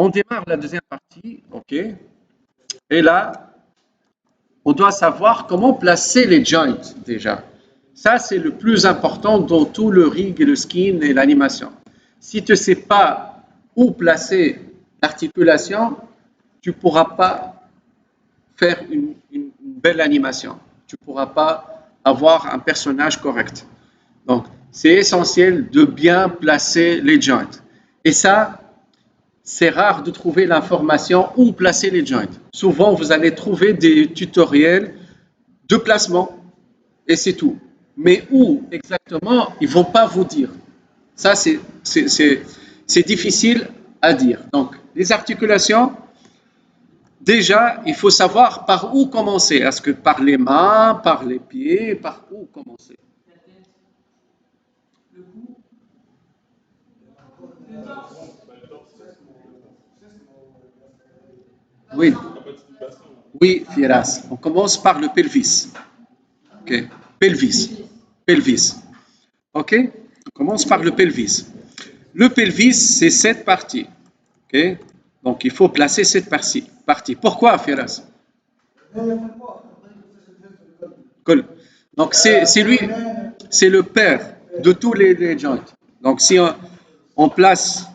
On démarre la deuxième partie, ok? Et là, on doit savoir comment placer les joints déjà. Ça, c'est le plus important dans tout le rig et le skin et l'animation. Si tu ne sais pas où placer l'articulation, tu ne pourras pas faire une belle animation. Tu ne pourras pas avoir un personnage correct. Donc, c'est essentiel de bien placer les joints. Et ça, c'est rare de trouver l'information où placer les joints. Souvent, vous allez trouver des tutoriels de placement et c'est tout. Mais où exactement, ils ne vont pas vous dire. Ça, c'est difficile à dire. Donc, les articulations, déjà, il faut savoir par où commencer. Est-ce que par les mains, par les pieds, par où commencer? Oui, oui, Firas. On commence par le pelvis. Ok, pelvis. Pelvis. Ok, on commence par le pelvis. Le pelvis, c'est cette partie. Ok, donc il faut placer cette partie. Pourquoi, Firas? Cool. Donc c'est lui, c'est le père de tous les joints. Donc si on place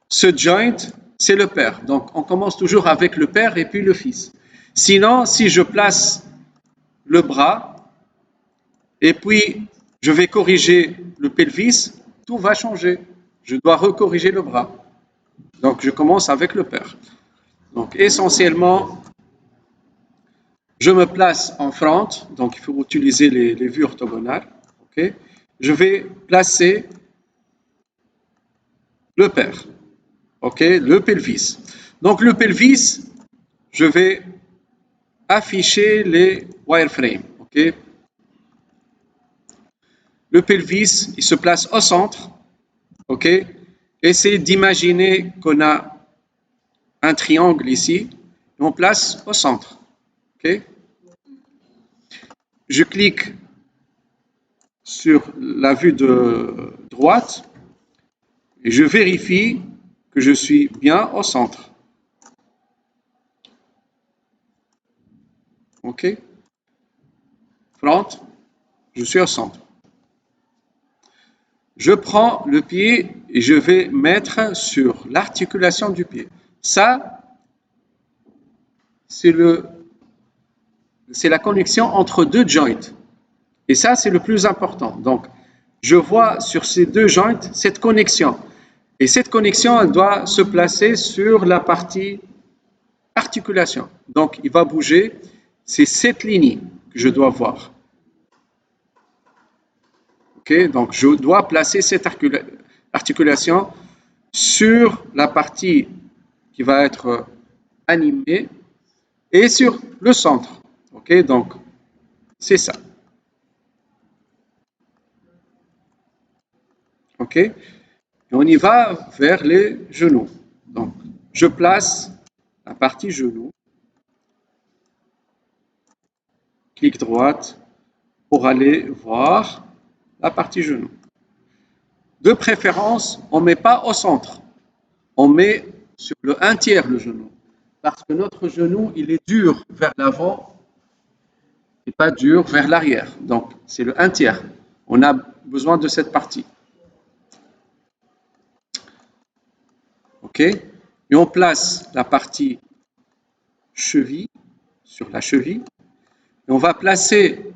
ce joint, c'est le père. Donc on commence toujours avec le père et puis le fils. Sinon, si je place le bras et puis je vais corriger le pelvis, tout va changer. Je dois recorriger le bras. Donc je commence avec le père. Donc essentiellement, je me place en fente, donc il faut utiliser les vues orthogonales. Okay. Je vais placer le père, okay, le pelvis. Donc le pelvis, je vais afficher les wireframes. Okay. Le pelvis, il se place au centre. Okay. Essayez d'imaginer qu'on a un triangle ici, et on place au centre. Okay. Je clique sur la vue de droite et je vérifie que je suis bien au centre. OK? Front, je suis au centre. Je prends le pied et je vais mettre sur l'articulation du pied. Ça, c'est la connexion entre deux joints. Et ça, c'est le plus important. Donc, je vois sur ces deux joints cette connexion. Et cette connexion, elle doit se placer sur la partie articulation. Donc, il va bouger. C'est cette ligne que je dois voir. OK? Donc, je dois placer cette articulation sur la partie qui va être animée et sur le centre. OK? Donc, c'est ça. OK? Et on y va vers les genoux. Donc, je place la partie genou. Clic droite pour aller voir la partie genou. De préférence, on ne met pas au centre. On met sur le 1/3 le genou. Parce que notre genou, il est dur vers l'avant et pas dur vers l'arrière. Donc, c'est le 1/3. On a besoin de cette partie. OK? Et on place la partie cheville sur la cheville. Et on va placer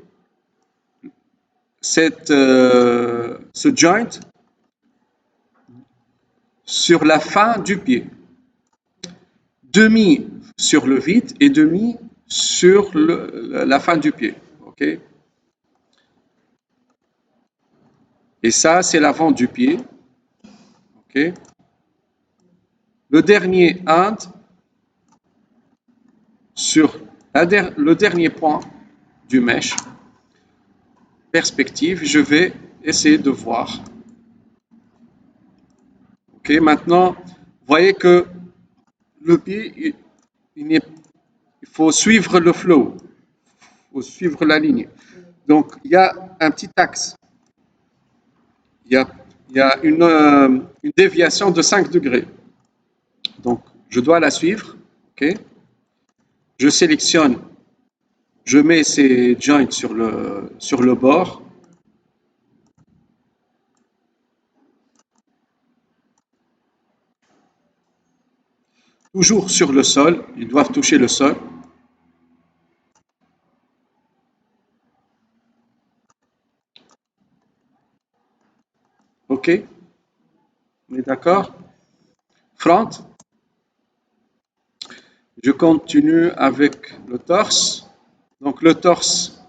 ce joint sur la fin du pied. Demi sur le vide et demi sur la fin du pied. OK? Et ça, c'est l'avant du pied. OK? Le dernier Inde sur le dernier point du mesh. Perspective, je vais essayer de voir. OK? Maintenant, vous voyez que le pied, il faut suivre le flow. Il faut suivre la ligne. Donc, il y a un petit axe. Il y a une déviation de 5 degrés. Donc, je dois la suivre. OK? Je sélectionne, je mets ces joints sur le bord. Toujours sur le sol, ils doivent toucher le sol. OK? On est d'accord? Front. Je continue avec le torse. Donc le torse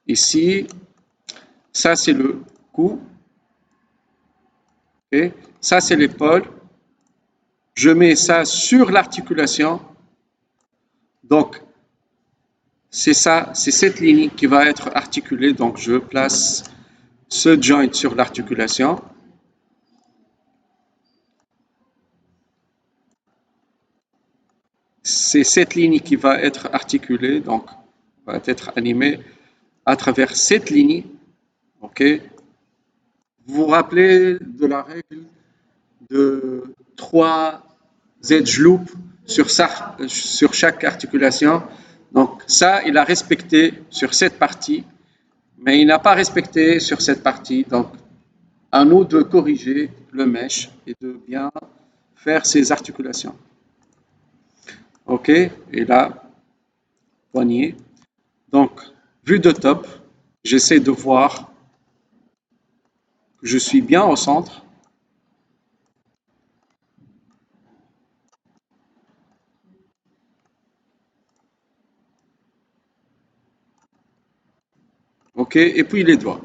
ici, ça c'est le cou. Okay? Ça c'est l'épaule. Je mets ça sur l'articulation. Donc c'est ça, c'est cette ligne qui va être articulée. Donc je place ce joint sur l'articulation. C'est cette ligne qui va être articulée, donc va être animée à travers cette ligne. OK? Vous vous rappelez de la règle de 3 edge loops sur chaque articulation. Donc ça, il a respecté sur cette partie, mais il n'a pas respecté sur cette partie. Donc à nous de corriger le mesh et de bien faire ces articulations. OK? Et là, poignée. Donc, vue de top, j'essaie de voir que je suis bien au centre. OK? Et puis les doigts.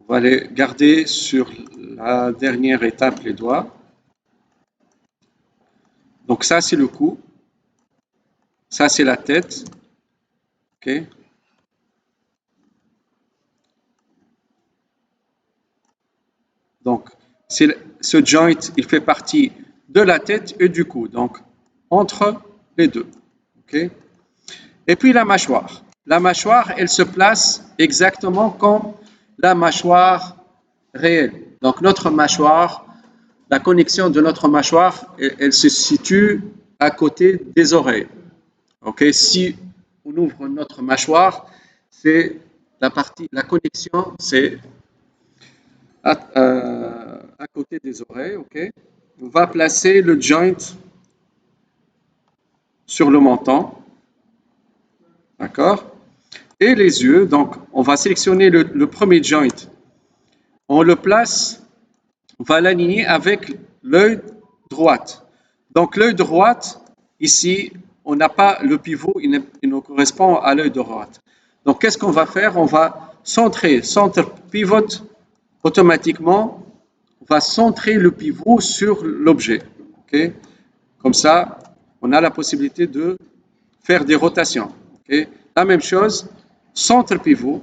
On va les garder sur la dernière étape, les doigts. Donc ça, c'est le cou. Ça, c'est la tête. OK? Donc, ce joint, il fait partie de la tête et du cou. Donc, entre les deux. OK? Et puis la mâchoire. La mâchoire, elle se place exactement comme la mâchoire réelle. Donc, notre mâchoire, la connexion de notre mâchoire, elle se situe à côté des oreilles. OK? Si on ouvre notre mâchoire, c'est la connexion, c'est à côté des oreilles. OK? On va placer le joint sur le menton. D'accord? Et les yeux, donc on va sélectionner le premier joint. On le place, on va l'aligner avec l'œil droit. Donc l'œil droit, ici, on n'a pas le pivot, il ne correspond à l'œil droit. Donc qu'est-ce qu'on va faire? On va centre pivot automatiquement, on va centrer le pivot sur l'objet. Okay? Comme ça, on a la possibilité de faire des rotations. Okay? La même chose, centre pivot.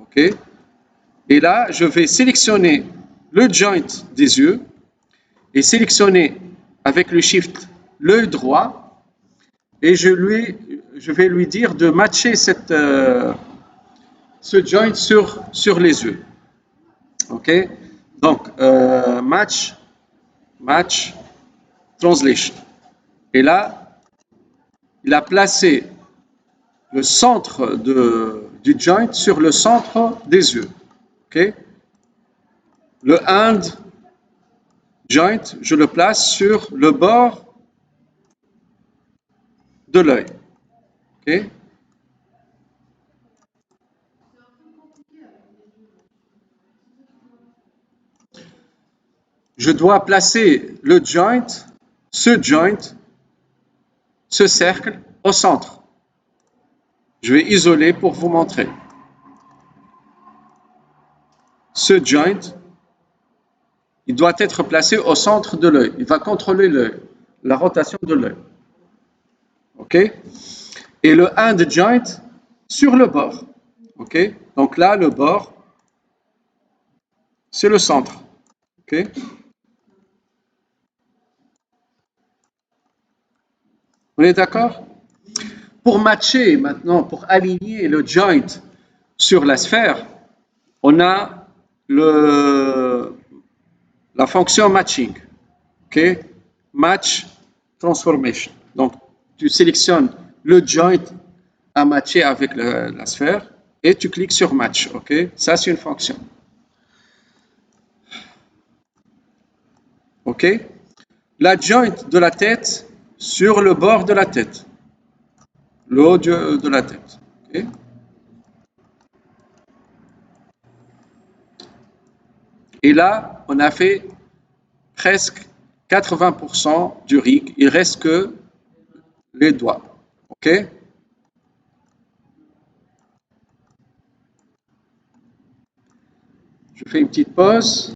Okay? Et là, je vais sélectionner le joint des yeux et sélectionner avec le shift l'œil droit et je vais lui dire de matcher ce joint sur les yeux. OK? Donc, match, translation. Et là, il a placé le centre du joint sur le centre des yeux. OK? Le hand joint, je le place sur le bord de l'œil. OK? Je dois placer le joint, ce cercle au centre. Je vais isoler pour vous montrer. Ce joint, il doit être placé au centre de l'œil. Il va contrôler l'œil, la rotation de l'œil. OK? Et le hand joint sur le bord. OK? Donc là, le bord, c'est le centre. OK? On est d'accord? Pour matcher maintenant, pour aligner le joint sur la sphère, on a la fonction matching. OK? Match transformation. Donc, tu sélectionnes le joint à matcher avec la sphère et tu cliques sur match. OK? Ça, c'est une fonction. OK? La joint de la tête sur le bord de la tête. Le haut de la tête. OK? Et là, on a fait presque 80% du rig. Il reste que les doigts. OK? Je fais une petite pause.